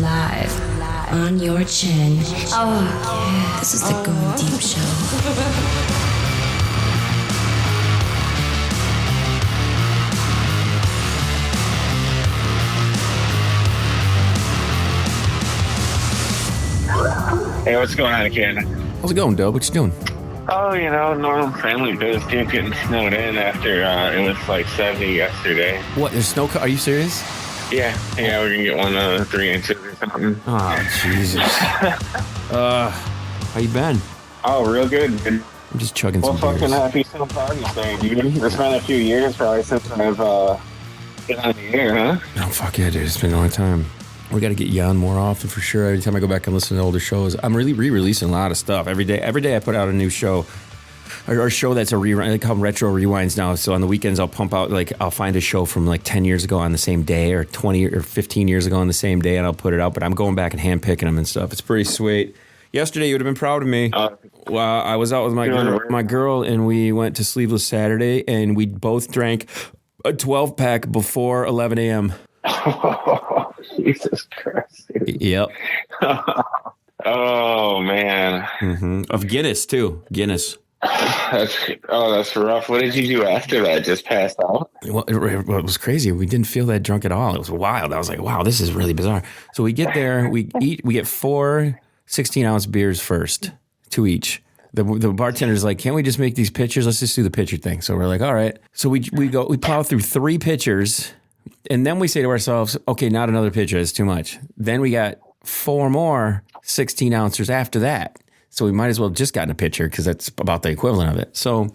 live on your chin. Oh, yeah. This is the Goin Deep Show. Hey, what's going on, Ken? How's it going, Dub? What you doing? Oh, normal family biz, dude, getting snowed in after it was like 70 yesterday. What, there's snow? Are you serious? Yeah, we're gonna get one of 3 inches or something. Oh, Jesus. How you been? Oh, real good. I'm just chugging well, some beers. Fucking happy St. Patrick's Day, dude. It's been a few years probably since I've been on the air, huh? Oh, fuck yeah, dude. It's been a long time. We got to get you on more often for sure. Every time I go back and listen to older shows, I'm really re-releasing a lot of stuff every day. Every day I put out a new show, or a show that's a rerun. They call them retro rewinds now. So on the weekends I'll pump out, like, I'll find a show from like 10 years ago on the same day, or 20 or 15 years ago on the same day, and I'll put it out. But I'm going back and handpicking them and stuff. It's pretty sweet. Yesterday you would have been proud of me. Well, I was out with my girl, and we went to Sleeveless Saturday, and we both drank a 12-pack before 11 a.m. Oh, Jesus Christ. Yep. Oh, man. Mm-hmm. Of Guinness, too. Guinness. That's rough. What did you do after that? Just passed out? Well, it was crazy. We didn't feel that drunk at all. It was wild. I was like, wow, this is really bizarre. So we get there, we get 4 16-ounce beers first, 2 each. The bartender's like, can't we just make these pitchers? Let's just do the pitcher thing. So we're like, all right. So we plow through 3 pitchers. And then we say to ourselves, okay, not another pitcher. It's too much. Then we got 4 more 16-ouncers after that. So we might as well have just gotten a pitcher because that's about the equivalent of it. So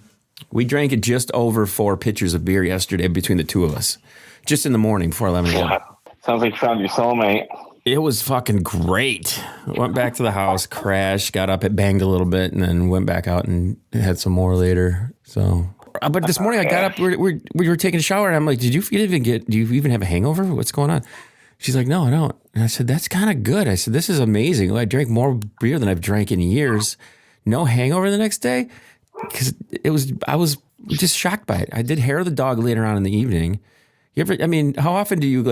we drank it just over 4 pitchers of beer yesterday between the 2 of us. Just in the morning before 11 a.m. Sounds like you found your soulmate. It was fucking great. Went back to the house, crashed, got up, it banged a little bit, and then went back out and had some more later. So... But this morning I got up, we were taking a shower, and I'm like, do you even have a hangover? What's going on? She's like, no, I don't. And I said, that's kind of good. I said, this is amazing. I drank more beer than I've drank in years. No hangover the next day? Because I was just shocked by it. I did hair of the dog later on in the evening. How often do you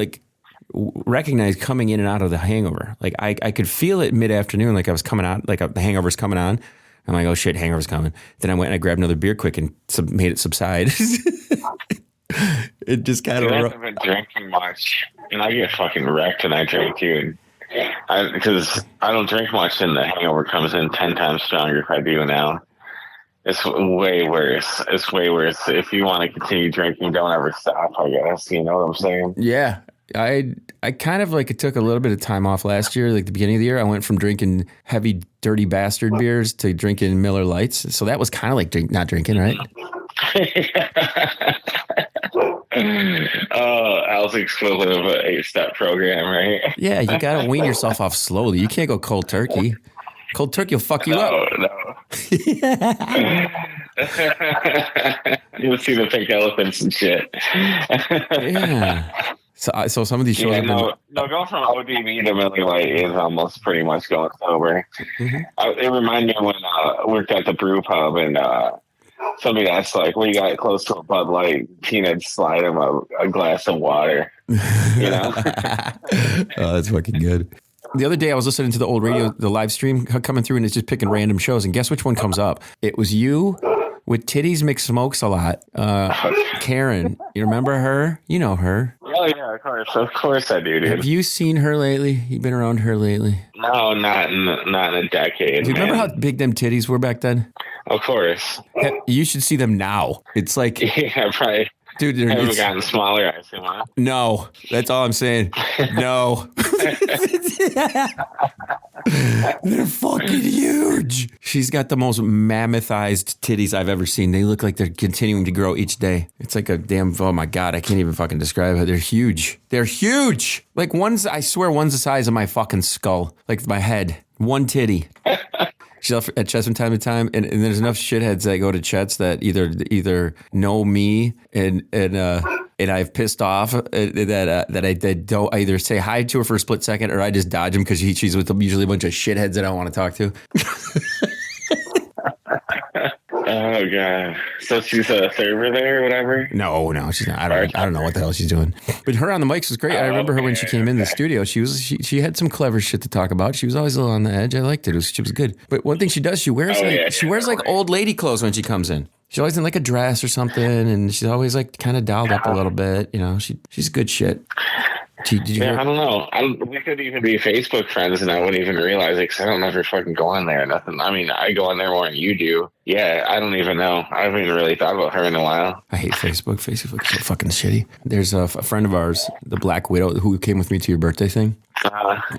recognize coming in and out of the hangover? Like I could feel it mid-afternoon, like I was coming out, like the hangover's coming on. I'm like, oh shit, hangover's coming. Then I went and I grabbed another beer quick and made it subside. It just kind of... I haven't been drinking much, and I get fucking wrecked when I drink, too. Because I don't drink much, and the hangover comes in 10 times stronger if I do now. It's way worse. It's way worse. If you want to continue drinking, don't ever stop, I guess. You know what I'm saying? Yeah. I kind of took a little bit of time off last year, like the beginning of the year. I went from drinking heavy, dirty bastard beers to drinking Miller Lights. So that was kind of like not drinking, right? Al's equivalent of an 8-step program, right? Yeah, you got to wean yourself off slowly. You can't go cold turkey. Cold turkey will fuck you up. No. You'll see the pink elephants and shit. Yeah. So some of these shows... Going from ODB to Miller Lite is almost pretty much going sober. Mm-hmm. It reminded me when I worked at the brew pub, and somebody asked, when you got close to a Bud Light, Tina slide him a glass of water. You know? Oh, that's fucking good. The other day I was listening to the old radio, the live stream coming through, and it's just picking random shows, and guess which one comes up? It was you with Titties McSmokes a lot. Karen, you remember her? You know her. Oh, yeah, of course I do, dude. Have you seen her lately? You been around her lately? No, not in a decade. Do you remember how big them titties were back then? Of course. You should see them now. It's like... Yeah, probably. Dude, they haven't gotten smaller, I assume, huh? No, that's all I'm saying. No. They're fucking huge. She's got the most mammothized titties I've ever seen. They look like they're continuing to grow each day. It's like a damn, oh my God, I can't even fucking describe it. They're huge. They're huge. Like I swear one's the size of my fucking skull, like my head. One titty. She's at Chet's from time to time, and there's enough shitheads that go to Chet's that either know me and I've pissed off that I don't either say hi to her for a split second, or I just dodge him because she's with usually a bunch of shitheads that I don't want to talk to. Oh god. So she's a server there or whatever? No, she's not. I don't know what the hell she's doing. But her on the mics was great. I remember her when she came in the studio. She had some clever shit to talk about. She was always a little on the edge. I liked it. She was good. But one thing she does, she wears like old lady clothes when she comes in. She's always in like a dress or something, and she's always like kind of dialed up a little bit. You know, she's good shit. Did you hear? I don't know. We could even be Facebook friends, and I wouldn't even realize it because I don't ever fucking go in there. Nothing. I mean, I go in there more than you do. Yeah, I don't even know. I haven't even really thought about her in a while. I hate Facebook. Facebook's so fucking shitty. There's a friend of ours, the Black Widow, who came with me to your birthday thing.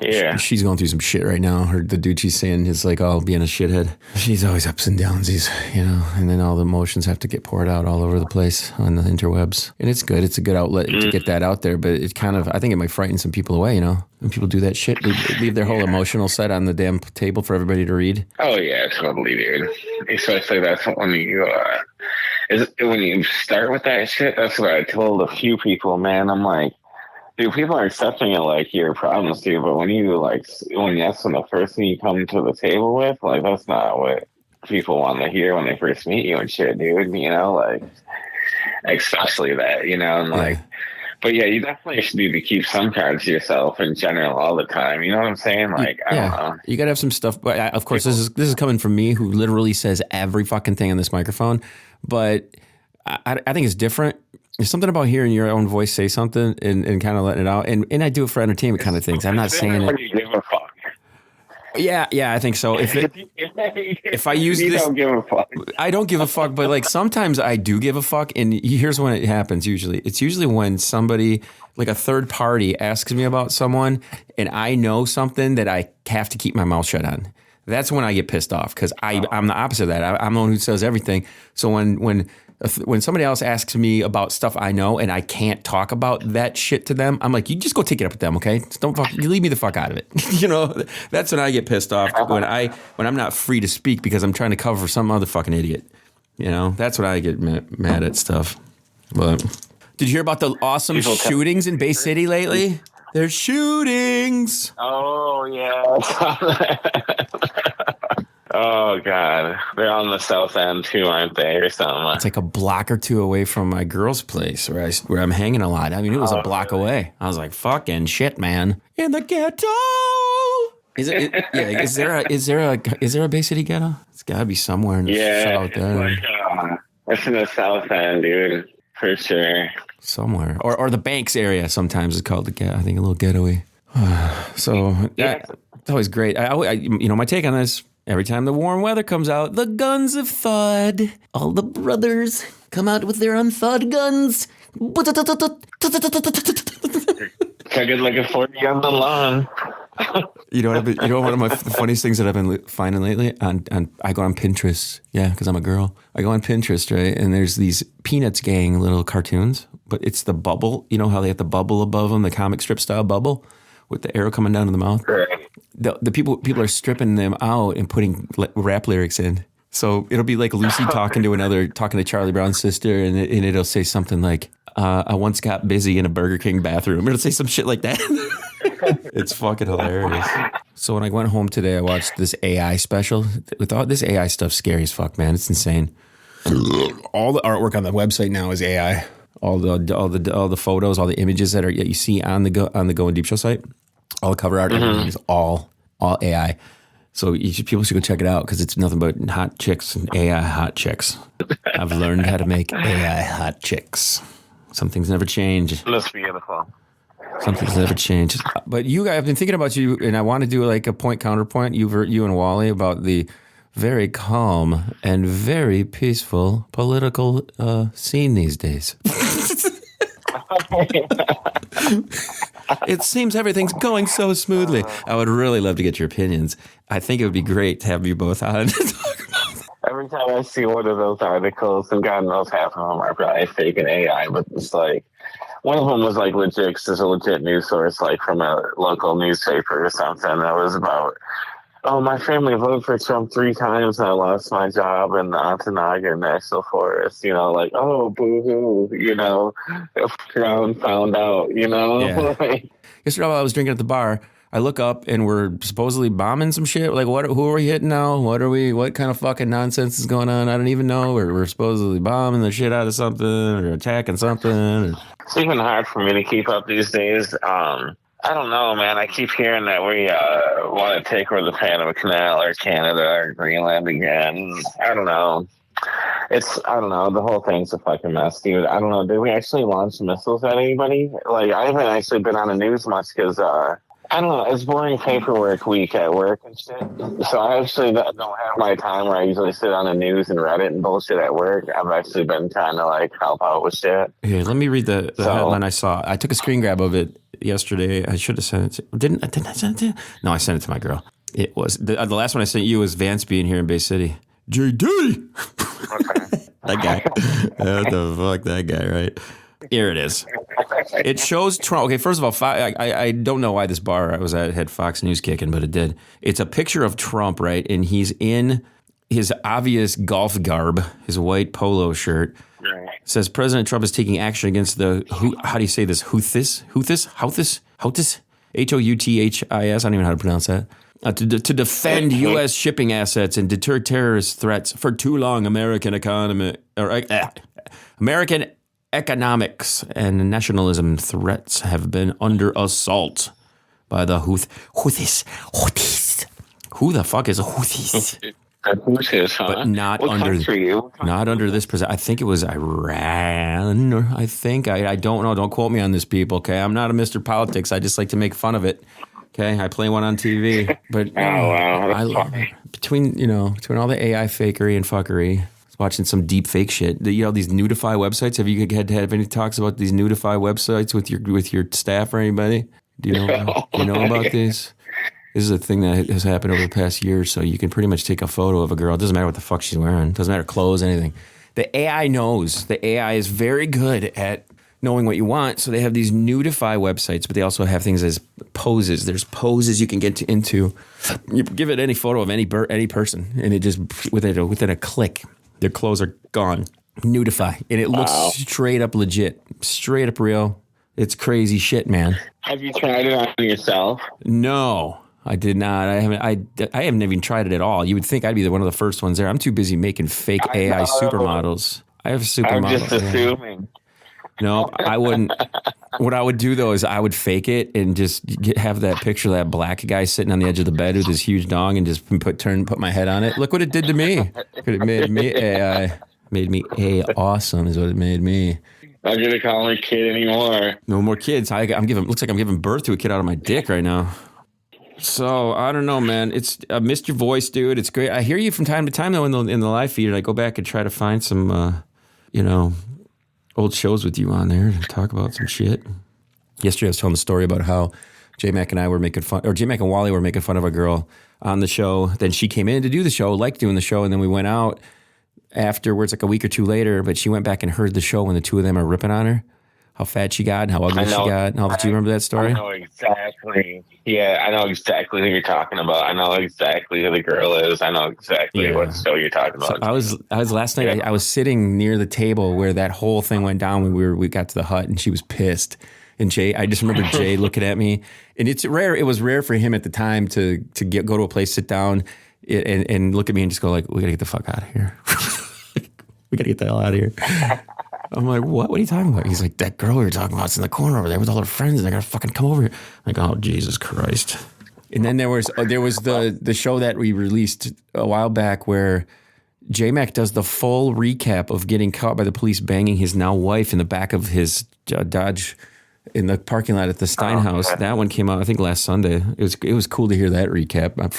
Yeah. She's going through some shit right now. The dude she's saying is like, oh, being a shithead. She's always ups and downs. And then all the emotions have to get poured out all over the place on the interwebs. And it's good. It's a good outlet to get that out there. But it kind of, I think it might frighten some people away, you know? When people do that shit, they leave their whole emotional set on the damn table for everybody to read. Oh, yeah, totally, dude. Especially that's when you start with that shit. That's what I told a few people, man. I'm like, dude, people are accepting it like your problems, dude. But when that's the first thing you come to the table with, like, that's not what people want to hear when they first meet you and shit, dude. You know, like, especially that, you know, and like, but yeah, you definitely should need to keep some cards to yourself in general all the time. You know what I'm saying? Like, I don't know. You gotta have some stuff. But of course, this is coming from me, who literally says every fucking thing on this microphone. But I think it's different. There's something about hearing your own voice say something and kind of letting it out. And I do it for entertainment kind of things. I'm not saying it. You give a fuck. Yeah, I think so. If I use you this, don't give a fuck. I don't give a fuck, but like sometimes I do give a fuck. And here's when it happens. It's usually when somebody, like a third party, asks me about someone, and I know something that I have to keep my mouth shut on. That's when I get pissed off, because I'm the opposite of that. I'm the one who says everything. So when somebody else asks me about stuff I know and I can't talk about that shit to them, I'm like, you just go take it up with them, okay? Just you leave me the fuck out of it. You know, that's when I get pissed off, when I'm not free to speak because I'm trying to cover for some other fucking idiot. You know, that's when I get mad at stuff. But did you hear about the awesome shootings in Bay City lately? There's shootings. Oh, yeah. Oh, God. They're on the south end, too, aren't they, or something? It's like a block or two away from my girl's place where I'm hanging a lot. I mean, it was a block away. I was like, fucking shit, man. In the ghetto. Is there a Bay City ghetto? It's got to be somewhere in the south end. It's in the south end, dude, for sure. Somewhere. Or the Banks area sometimes is called the ghetto. I think a little ghetto-y. So, it's always great. My take on this, every time the warm weather comes out, the guns have thawed. All the brothers come out with their unthawed guns. Chugging like a 40 on the lawn. One of the funniest things that I've been finding lately? I go on Pinterest. Yeah, because I'm a girl. I go on Pinterest, right? And there's these Peanuts gang little cartoons, but it's the bubble. You know how they have the bubble above them, the comic strip style bubble with the arrow coming down to the mouth? Right. The people are stripping them out and putting rap lyrics in. So it'll be like Lucy talking to Charlie Brown's sister, and it'll say something like, I once got busy in a Burger King bathroom. It'll say some shit like that. It's fucking hilarious. So when I went home today, I watched this AI special. With all this AI stuff, scary as fuck, man. It's insane. All the artwork on the website now is AI. All the photos, all the images that you see on the Goin Deep Show site, all the cover art, everything is all AI. So people should go check it out, because it's nothing but hot chicks and AI hot chicks. I've learned how to make AI hot chicks. Some things never change. That's beautiful. Some things never change. But you guys, I've been thinking about you, and I want to do like a point counterpoint. You and Wally about the very calm and very peaceful political scene these days. It seems everything's going so smoothly. I would really love to get your opinions. I think it would be great to have you both on to talk about it. Every time I see one of those articles, and God knows half of them are probably fake and AI, but it's like, one of them was like legit, just a legit news source, like from a local newspaper or something. That was about, my family voted for Trump 3 times and I lost my job in the Ontonaga National Forest. You know, like, oh, boo-hoo, you know, if Brown found out, you know. Yeah. Yesterday while I was drinking at the bar, I look up and we're supposedly bombing some shit. Like, who are we hitting now? What kind of fucking nonsense is going on? I don't even know. We're supposedly bombing the shit out of something or attacking something. It's even hard for me to keep up these days. I don't know, man. I keep hearing that we want to take over the Panama Canal or Canada or Greenland again. I don't know. I don't know. The whole thing's a fucking mess, dude. I don't know. Did we actually launch missiles at anybody? Like, I haven't actually been on the news much because, I don't know. It's boring paperwork week at work and shit. So I actually don't have my time where I usually sit on the news and Reddit and bullshit at work. I've actually been trying to, like, help out with shit. Here, let me read the headline I saw. I took a screen grab of it yesterday. I should have sent it to... Didn't I send it to you? No, I sent it to my girl. It was... The last one I sent you was Vance being here in Bay City. JD! Okay. That guy. What the fuck, that guy, right? Here it is. It shows Trump. Okay, first of all, I don't know why this bar I was at had Fox News kicking, but it did. It's a picture of Trump, right? And he's in his obvious golf garb, his white polo shirt. Right. It says President Trump is taking action against the, how do you say this? Houthis? Houthis? Houthis? Houthis? I don't even know how to pronounce that. To defend U.S. shipping assets and deter terrorist threats. For too long, American economics and nationalism threats have been under assault by the Houthis. Who the fuck is a Houthis? Houthis, huh? But not under this president. I think it was Iran. I think I don't know. Don't quote me on this, people. Okay, I'm not a Mr. Politics. I just like to make fun of it. Okay, I play one on TV, but wow, between all the AI fakery and fuckery, watching some deep fake shit. These Nudify websites. Have you have any talks about these Nudify websites with your staff or anybody? Do you know about these? This is a thing that has happened over the past year or so. You can pretty much take a photo of a girl. It doesn't matter what the fuck she's wearing. It doesn't matter clothes, anything. The AI knows. The AI is very good at knowing what you want. So they have these Nudify websites, but they also have things as poses. There's poses you can get into. You give it any photo of any person, and it just within a click, their clothes are gone. Nudify, and it looks straight up legit, straight up real. It's crazy shit, man. Have you tried it on yourself? No, I did not. I haven't even tried it at all. You would think I'd be one of the first ones there. I'm too busy making fake AI supermodels. I have supermodels. I'm just assuming. No, I wouldn't. What I would do, though, is I would fake it and just have that picture of that black guy sitting on the edge of the bed with his huge dong and just put my head on it. Look what it did to me. It made me AI. Made me awesome is what it made me. I'm going to call me kid anymore. No more kids. Looks like I'm giving birth to a kid out of my dick right now. So, I don't know, man. I missed your voice, dude. It's great. I hear you from time to time, though, in the live feed, and I go back and try to find some, old shows with you on there to talk about some shit. Yesterday I was telling the story about how J-Mac and J-Mac and Wally were making fun of a girl on the show. Then she came in to do the show, liked doing the show, and then we went out afterwards, like a week or two later, but she went back and heard the show when the two of them are ripping on her. How fat she got and how ugly she got. Do you remember that story? I know exactly. Yeah, I know exactly who you're talking about. I know exactly who the girl is. I know exactly what show you're talking about. So I was last night. I was sitting near the table where that whole thing went down when we got to the hut, and she was pissed. And I just remember Jay looking at me, and it's rare. It was rare for him at the time to go to a place, sit down, and look at me and just go like, "We gotta get the fuck out of here. We gotta get the hell out of here." I'm like, what? What are you talking about? He's like, that girl we were talking about is in the corner over there with all her friends, and they're gonna fucking come over here. I'm like, oh, Jesus Christ. And then there was the show that we released a while back where J-Mac does the full recap of getting caught by the police banging his now wife in the back of his Dodge in the parking lot at the Steinhaus. That one came out, I think, last Sunday. It was cool to hear that recap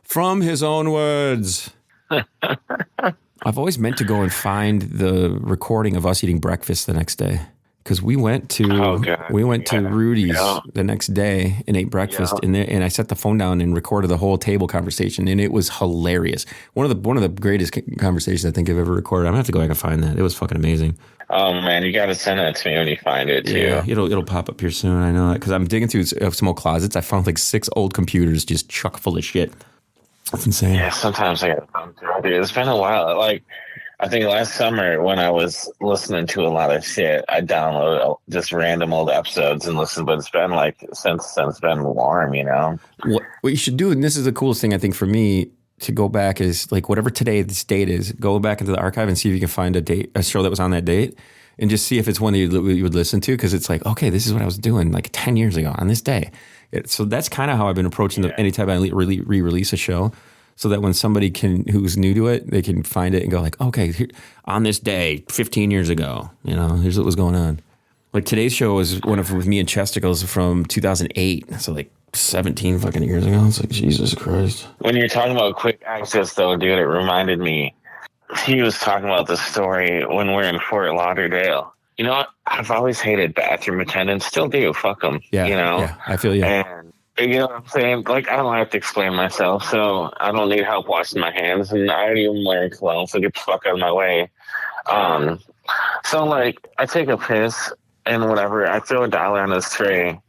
from his own words. I've always meant to go and find the recording of us eating breakfast the next day, because we went to Rudy's the next day and ate breakfast and I set the phone down and recorded the whole table conversation, and it was hilarious. One of the greatest conversations I think I've ever recorded. I'm gonna have to go back and find that. It was fucking amazing. Oh man, you got to send that to me when you find it too. Yeah, it'll pop up here soon. I know it because I'm digging through some old closets. I found like 6 old computers just chock full of shit. That's insane. Yeah, sometimes I got to thumb through it. It's been a while. Like, I think last summer when I was listening to a lot of shit, I downloaded just random old episodes and listened. But it's been like since then it's been warm, you know. What you should do, and this is the coolest thing I think for me to go back is like whatever today's date is, go back into the archive and see if you can find a show that was on that date, and just see if it's one that you would listen to, because it's like, okay, this is what I was doing like 10 years ago on this day. So that's kind of how I've been approaching anytime I re-release a show, so that when somebody who's new to it, they can find it and go like, okay, here, on this day 15 years ago, here's what was going on. Like today's show was one of with me and Chesticles from 2008, so like 17 fucking years ago. It's like, Jesus Christ. When you're talking about quick access, though, dude, it reminded me. He was talking about the story when we're in Fort Lauderdale. You know what? I've always hated bathroom attendants. Still do. Fuck them. Yeah. You know? Yeah, I feel you. And you know what I'm saying? Like, I don't have to explain myself, so I don't need help washing my hands, and I don't even wear cologne, so get the fuck out of my way. So, like, I take a piss and whatever. I throw $1 on his tray,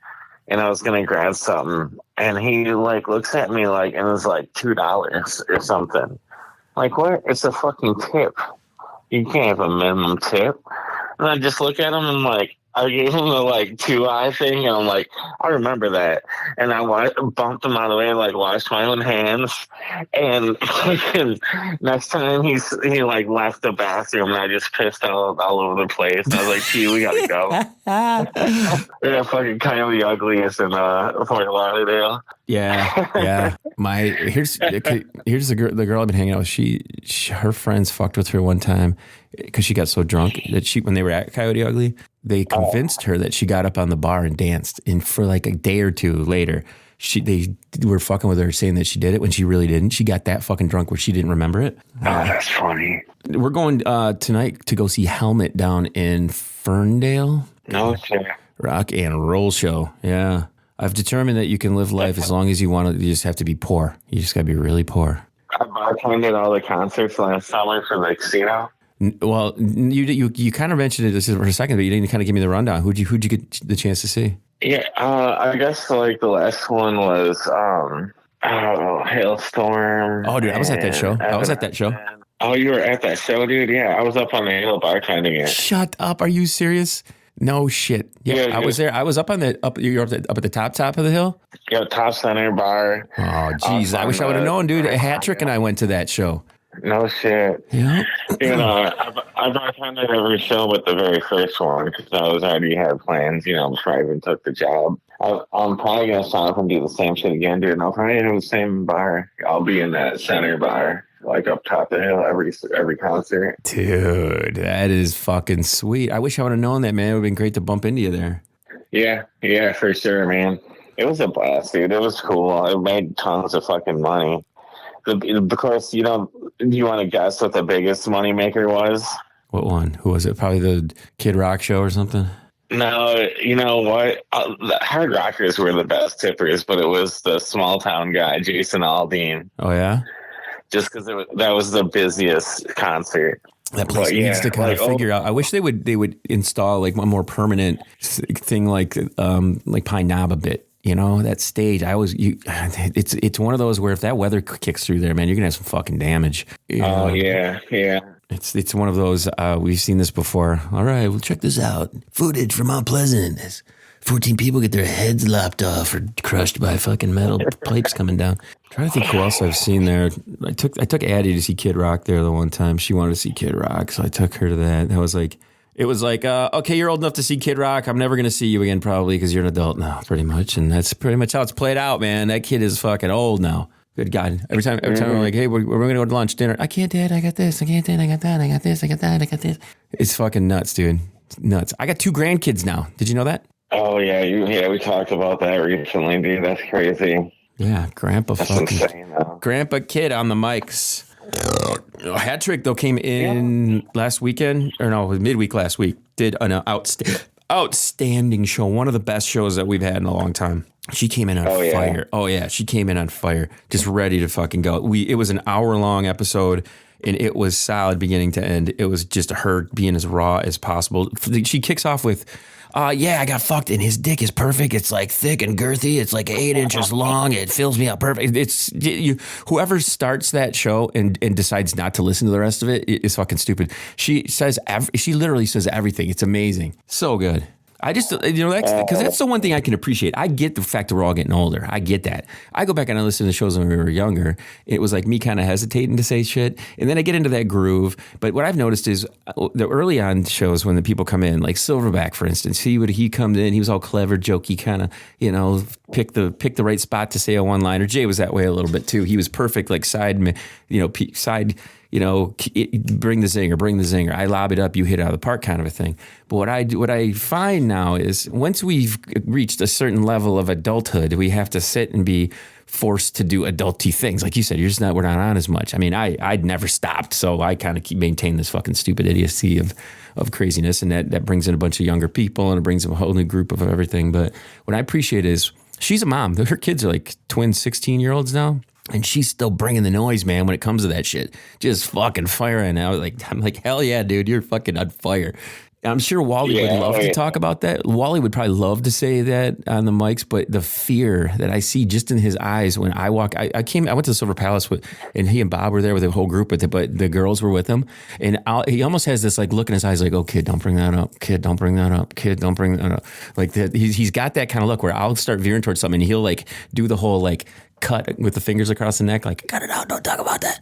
and I was going to grab something, and he, like, looks at me, like, and it was, like, $2 or something. Like, what? It's a fucking tip. You can't have a minimum tip. And I just look at him and, like, I gave him the, like, 2-eye thing, and I'm like, I remember that. And I bumped him out of the way and, like, washed my own hands. And next time he like, left the bathroom, and I just pissed all over the place. I was like, gee, we gotta go. Yeah, fucking Coyote Ugliest in Fort Lauderdale. Yeah. Here's the girl I've been hanging out with. Her friends fucked with her one time because she got so drunk that when they were at Coyote Ugly, they convinced her that she got up on the bar and danced. And for like a day or two later, they were fucking with her, saying that she did it when she really didn't. She got that fucking drunk where she didn't remember it. Oh, that's funny. We're going tonight to go see Helmet down in Ferndale. No shit. Rock and roll show. Yeah. I've determined that you can live life as long as you want to. You just have to be poor. You just got to be really poor. I bartended all the concerts last summer for the casino. Well, you kind of mentioned it just for a second, but you didn't kind of give me the rundown. Who'd you get the chance to see? Yeah, I guess like the last one was Hailstorm. Oh, dude, I was at that show. Oh, you were at that show, dude? Yeah, I was up on the hill bartending it. Shut up! Are you serious? No shit. Yeah, I was there. I was up on the You're up at the top of the hill. Yeah, top center bar. Oh, geez, I wish I would have known, dude. A hat trick and I went to that show. No shit. Yeah. You know, I bartended every show but the very first one because I already had plans, before I even took the job. I'm probably going to sign up and do the same shit again, dude. And I'll probably have the same bar. I'll be in that center bar, like up top of the hill every concert. Dude, that is fucking sweet. I wish I would have known that, man. It would have been great to bump into you there. Yeah, for sure, man. It was a blast, dude. It was cool. I made tons of fucking money. Because, do you want to guess what the biggest moneymaker was? What one? Who was it? Probably the Kid Rock show or something? No, you know what? The Hard Rockers were the best tippers, but it was the small town guy, Jason Aldean. Oh, yeah? Just because that was the busiest concert. That place needs to kind of figure out. I wish they would install like a more permanent thing like Pine Knob a bit. That stage. It's one of those where if that weather kicks through there, man, you're gonna have some fucking damage. Oh yeah. It's one of those. We've seen this before. All right, well, check this out. Footage from Mount Pleasant. As 14 people get their heads lopped off or crushed by fucking metal pipes coming down. I'm trying to think who else I've seen there. I took Addie to see Kid Rock there the one time. She wanted to see Kid Rock, so I took her to that. It was like, okay, you're old enough to see Kid Rock. I'm never going to see you again probably because you're an adult now, pretty much. And that's pretty much how it's played out, man. That kid is fucking old now. Good God. Every time we're like, hey, we're going to go to lunch, dinner. I can't, Dad. I got this. I can't, Dad. I got that. I got this. I got that. I got this. It's fucking nuts, dude. It's nuts. I got 2 grandkids now. Did you know that? Oh, yeah. We talked about that recently, dude. That's crazy. Yeah, Grandpa That's fucking. Insane, though. Grandpa Kid on the mics. Hat Trick, though, came in last weekend, or no, midweek last week. Did an outstanding show. One of the best shows that we've had in a long time. She came in on fire. Oh, yeah. She came in on fire. Just ready to fucking go. It was an hour-long episode, and it was solid beginning to end. It was just her being as raw as possible. She kicks off with, yeah, I got fucked and his dick is perfect. It's like thick and girthy. It's like 8 inches long. It fills me up perfect. Whoever starts that show and decides not to listen to the rest of it is fucking stupid. She literally says everything. It's amazing. So good. I just, because that's the one thing I can appreciate. I get the fact that we're all getting older. I get that. I go back and I listen to shows when we were younger. It was like me kind of hesitating to say shit. And then I get into that groove. But what I've noticed is the early on shows when the people come in, like Silverback, for instance, he comes in, he was all clever, jokey, kind of, pick the right spot to say a one-liner. Jay was that way a little bit too. He was perfect, like side, bring the zinger. I lob it up, you hit it out of the park kind of a thing. But what I find now is once we've reached a certain level of adulthood, we have to sit and be forced to do adulty things. Like you said, we're not on as much. I mean, I'd never stopped, so I kind of maintain this fucking stupid idiocy of craziness, and that brings in a bunch of younger people, and it brings in a whole new group of everything. But what I appreciate is she's a mom. Her kids are like twin 16-year-olds now. And she's still bringing the noise, man, when it comes to that shit. Just fucking firing. I'm like, hell yeah, dude, you're fucking on fire. I'm sure Wally would love to talk about that. Wally would probably love to say that on the mics, but the fear that I see just in his eyes when I walk, I went to the Silver Palace and he and Bob were there with the whole group, but the girls were with him. And he almost has this like look in his eyes like, oh, kid, don't bring that up. Kid, don't bring that up. Kid, don't bring that up. Like that. He's got that kind of look where I'll start veering towards something and he'll like do the whole like cut with the fingers across the neck, like, cut it out, don't talk about that.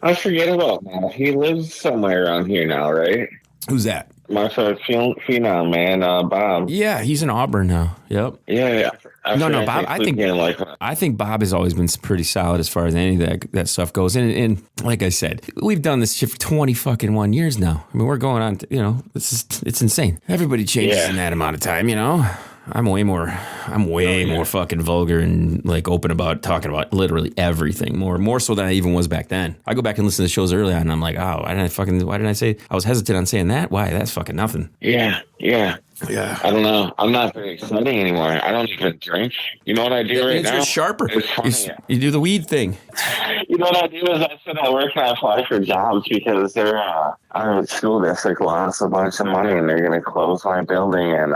I forget about that. He lives somewhere around here now, right? Who's that? My favorite phenom, man, Bob. Yeah, he's in Auburn now. Yep. Yeah. No, Bob. I think Bob has always been pretty solid as far as any of that stuff goes. And like I said, we've done this shit for 20 fucking 1 years now. I mean, we're going on. It's insane. Everybody changes in that amount of time. I'm way more fucking vulgar and like open about talking about literally everything more so than I even was back then. I go back and listen to shows early on and I'm like, oh, why didn't I say, I was hesitant on saying that? Why? That's fucking nothing. Yeah. I don't know. I'm not very exciting anymore. I don't even drink. You know what I do right now? It's sharper. You do the weed thing. You know what I do is I sit at work and I apply for jobs because they're our school district lost a bunch of money and they're going to close my building and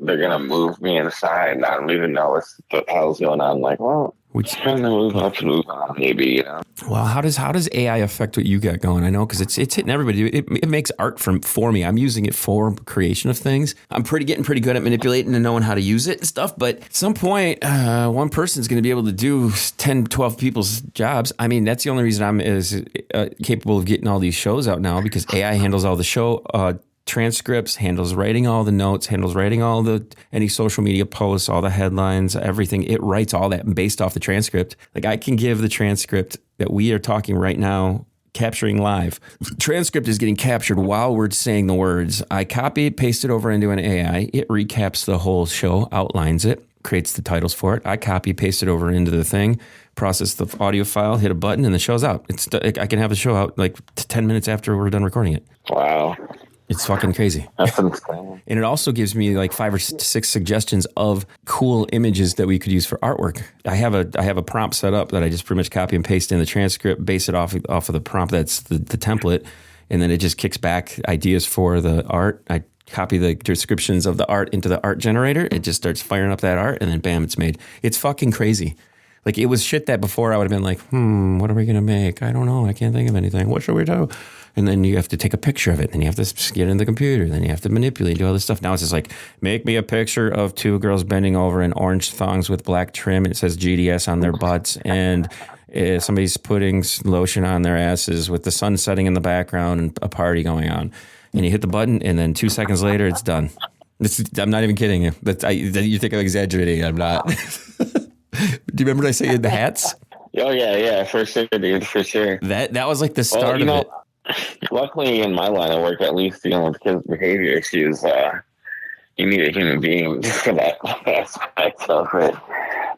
they're going to move me inside. I don't even know what the hell's going on. I'm like, well, we're trying to move up and move on, maybe, Well, how does AI affect what you got going? I know because it's hitting everybody. It makes art for me. I'm using it for creation of things. I'm getting pretty good at manipulating and knowing how to use it and stuff. But at some point, one person's going to be able to do 10, 12 people's jobs. I mean, that's the only reason I'm as capable of getting all these shows out now because AI handles all the show transcripts, handles writing all the notes, handles writing any social media posts, all the headlines, everything. It writes all that based off the transcript. Like I can give the transcript that we are talking right now, capturing live. Transcript is getting captured while we're saying the words. I copy it, paste it over into an AI. It recaps the whole show, outlines it, creates the titles for it. I copy, paste it over into the thing, process the audio file, hit a button, and the show's out. I can have the show out like 10 minutes after we're done recording it. Wow. It's fucking crazy. That's insane. And it also gives me like 5 or 6 suggestions of cool images that we could use for artwork. I have a prompt set up that I just pretty much copy and paste in the transcript, base it off of the prompt that's the template, and then it just kicks back ideas for the art. I copy the descriptions of the art into the art generator. It just starts firing up that art, and then bam, it's made. It's fucking crazy. Like it was shit that before I would have been like, what are we going to make? I don't know. I can't think of anything. What should we do? And then you have to take a picture of it. Then you have to get in the computer. Then you have to manipulate, do all this stuff. Now it's just like, make me a picture of 2 girls bending over in orange thongs with black trim. And it says GDS on their butts. And somebody's putting lotion on their asses with the sun setting in the background and a party going on. And you hit the button, and then 2 seconds later, it's done. I'm not even kidding you. You think I'm exaggerating. I'm not. Do you remember what I say in the hats? Oh, yeah, for sure, dude, for sure. That was like the start of it. Luckily, in my line of work, at least dealing with kids' behavior issues, you need a human being for that aspect of it.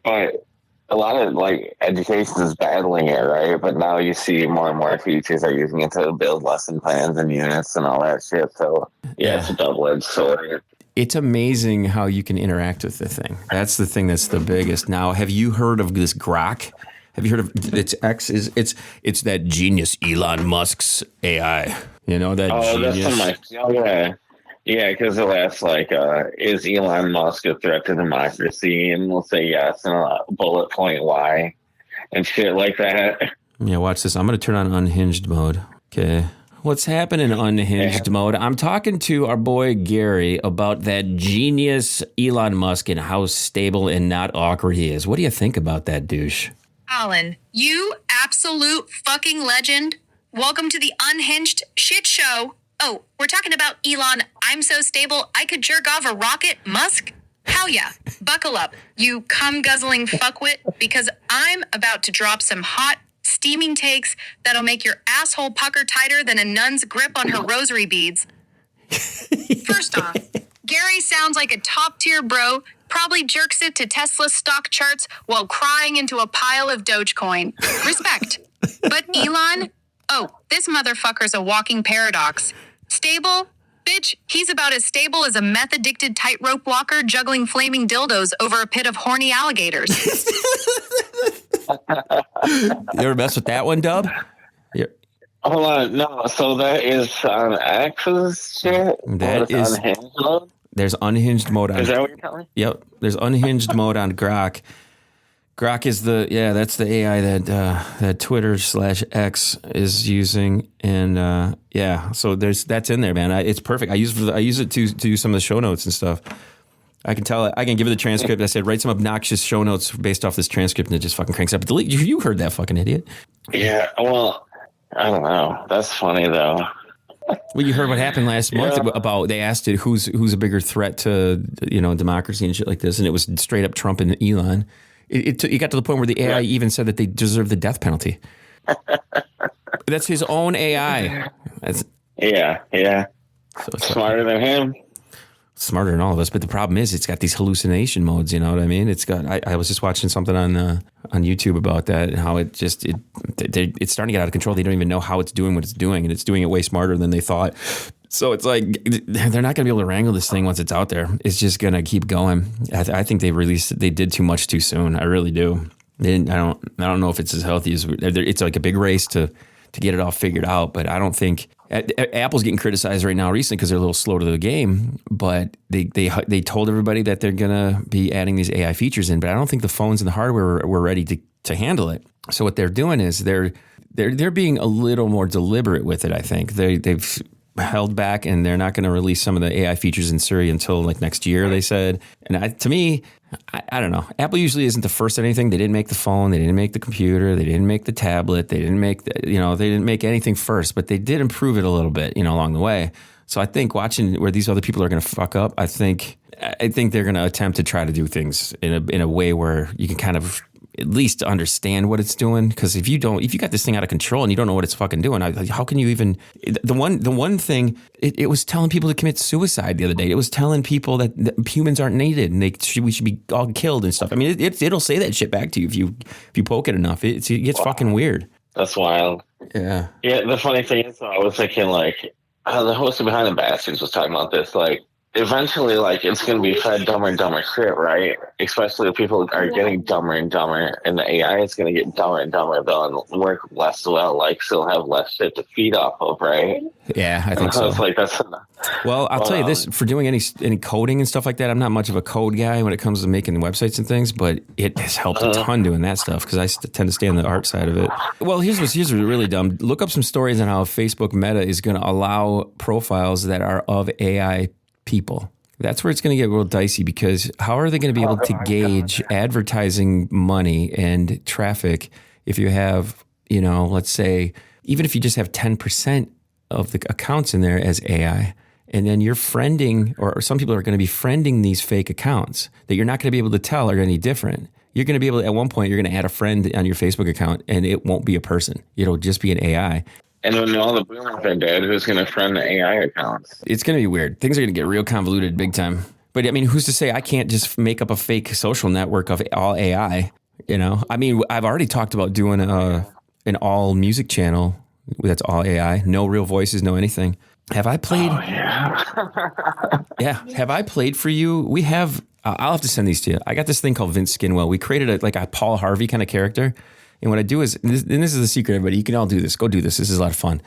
But a lot of education is battling it, right? But now you see more and more teachers are using it to build lesson plans and units and all that shit. So yeah. It's a double-edged sword. It's amazing how you can interact with the thing. That's the thing that's the biggest. Now, have you heard of this Grok? Have you heard of it's X? It's that genius Elon Musk's AI. You know that genius. That's yeah, because it'll ask like, is Elon Musk a threat to democracy? And we'll say yes, and a bullet point why, and shit like that. Yeah, watch this. I'm gonna turn on unhinged mode. Okay. What's happening in unhinged mode? I'm talking to our boy Gary about that genius Elon Musk and how stable and not awkward he is. What do you think about that douche? Alan, you absolute fucking legend. Welcome to the unhinged shit show. Oh, we're talking about Elon. I'm so stable I could jerk off a rocket, Musk? Hell yeah. Buckle up, you cum-guzzling fuckwit, because I'm about to drop some hot, steaming takes that'll make your asshole pucker tighter than a nun's grip on her rosary beads. First off, Gary sounds like a top-tier bro, probably jerks it to Tesla stock charts while crying into a pile of Dogecoin. Respect. But Elon? Oh, this motherfucker's a walking paradox. Stable? Bitch, he's about as stable as a meth-addicted tightrope walker juggling flaming dildos over a pit of horny alligators. You ever mess with that one, Dub? Yeah. Hold on, no. So that is on X's shit. That is unhinged mode. There's unhinged mode on. Is that what you're telling me? Yep. There's unhinged mode on Grok. Grok is that's the AI that Twitter/X is using, and so that's in there, man. It's perfect. I use it to do some of the show notes and stuff. I can give it the transcript. I said, write some obnoxious show notes based off this transcript, and it just fucking cranks up. Delete. You heard that fucking idiot. Yeah, well, I don't know. That's funny, though. Well, you heard what happened last month about, they asked it who's a bigger threat to, democracy and shit like this, and it was straight up Trump and Elon. It got to the point where the AI even said that they deserve the death penalty. That's his own AI. Yeah. So smarter than him. Smarter than all of us, but the problem is it's got these hallucination modes. You know what I mean? It's got. I was just watching something on YouTube about that and how it's starting to get out of control. They don't even know how it's doing what it's doing, and it's doing it way smarter than they thought. So it's like they're not going to be able to wrangle this thing once it's out there. It's just going to keep going. I think they did too much too soon. I really do. I don't know if it's as healthy as it's like a big race to get it all figured out. But I don't think Apple's getting criticized right now recently because they're a little slow to the game. But they told everybody that they're going to be adding these AI features in. But I don't think the phones and the hardware were ready to handle it. So what they're doing is they're being a little more deliberate with it. I think they've held back, and they're not going to release some of the AI features in Siri until like next year, they said. And to me, I don't know. Apple usually isn't the first at anything. They didn't make the phone. They didn't make the computer. They didn't make the tablet. They didn't make they didn't make anything first, but they did improve it a little bit, along the way. So I think watching where these other people are going to fuck up, I think they're going to attempt to try to do things in a way where you can kind of at least understand what it's doing. Because if you got this thing out of control and you don't know what it's fucking doing, how can you even? The one thing, it was telling people to commit suicide the other day. It was telling people that humans aren't needed and we should be all killed and stuff. I mean, it'll say that shit back to you if you poke it enough. It gets fucking weird. That's wild. Yeah. Yeah. The funny thing is, I was thinking like the host of Behind the Bastards was talking about this, like. Eventually, like, it's going to be fed dumber and dumber shit, right? Especially if people are getting dumber and dumber, and the AI is going to get dumber and dumber, though, and work less well, like, still have less shit to feed off of, right? Yeah, I think so. It's like, that's... Well, I'll tell you this, for doing any coding and stuff like that, I'm not much of a code guy when it comes to making websites and things, but it has helped a ton doing that stuff, because I tend to stay on the art side of it. Well, here's what's really dumb. Look up some stories on how Facebook Meta is going to allow profiles that are of AI people. That's where it's going to get real dicey, because how are they going to be able to gauge advertising money and traffic if you have, let's say, even if you just have 10% of the accounts in there as AI, and then you're friending, or some people are going to be friending these fake accounts that you're not going to be able to tell are any different. You're going to be able to, at one point, you're going to add a friend on your Facebook account and it won't be a person. It'll just be an AI. And when all the boomers are dead, who's going to friend the AI accounts? It's going to be weird. Things are going to get real convoluted big time. But I mean, who's to say I can't just make up a fake social network of all AI? I mean, I've already talked about doing an all music channel that's all AI, no real voices, no anything. Have I played? Oh, yeah. Yeah. Have I played for you? We have. I'll have to send these to you. I got this thing called Vince Skinwell. We created a Paul Harvey kind of character. And what I do is, and this is the secret, everybody. You can all do this. Go do this. This is a lot of fun.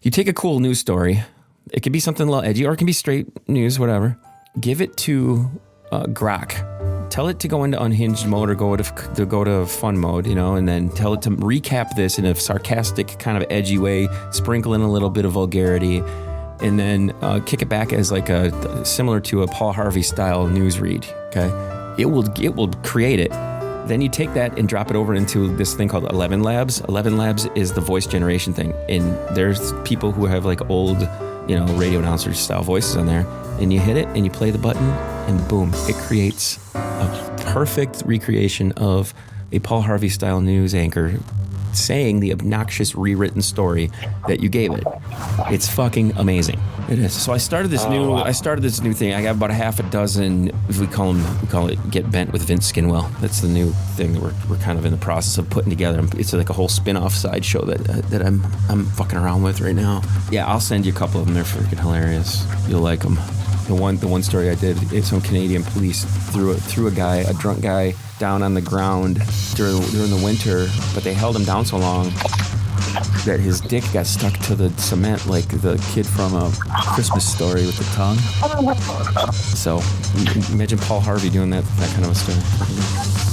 You take a cool news story. It can be something a little edgy, or it can be straight news, whatever. Give it to Grok. Tell it to go into unhinged mode or go to fun mode, and then tell it to recap this in a sarcastic, kind of edgy way, sprinkle in a little bit of vulgarity, and then kick it back as like similar to a Paul Harvey style news read. Okay, it will create it. Then you take that and drop it over into this thing called 11 Labs. 11 Labs is the voice generation thing, and there's people who have like old, radio announcer style voices on there, and you hit it and you play the button, and boom, it creates a perfect recreation of a Paul Harvey style news anchor saying the obnoxious rewritten story that you gave it. It's fucking amazing. It is. So I started this new thing. I got about a half a dozen. We call it Get Bent with Vince Skinwell. That's the new thing that we're kind of in the process of putting together. It's like a whole spin-off sideshow that I'm fucking around with right now. Yeah, I'll send you a couple of them. They're freaking hilarious. You'll like them. The one story I did, it's some Canadian police threw a drunk guy down on the ground during the winter, but they held him down so long that his dick got stuck to the cement like the kid from A Christmas Story with the tongue. So imagine Paul Harvey doing that kind of a story.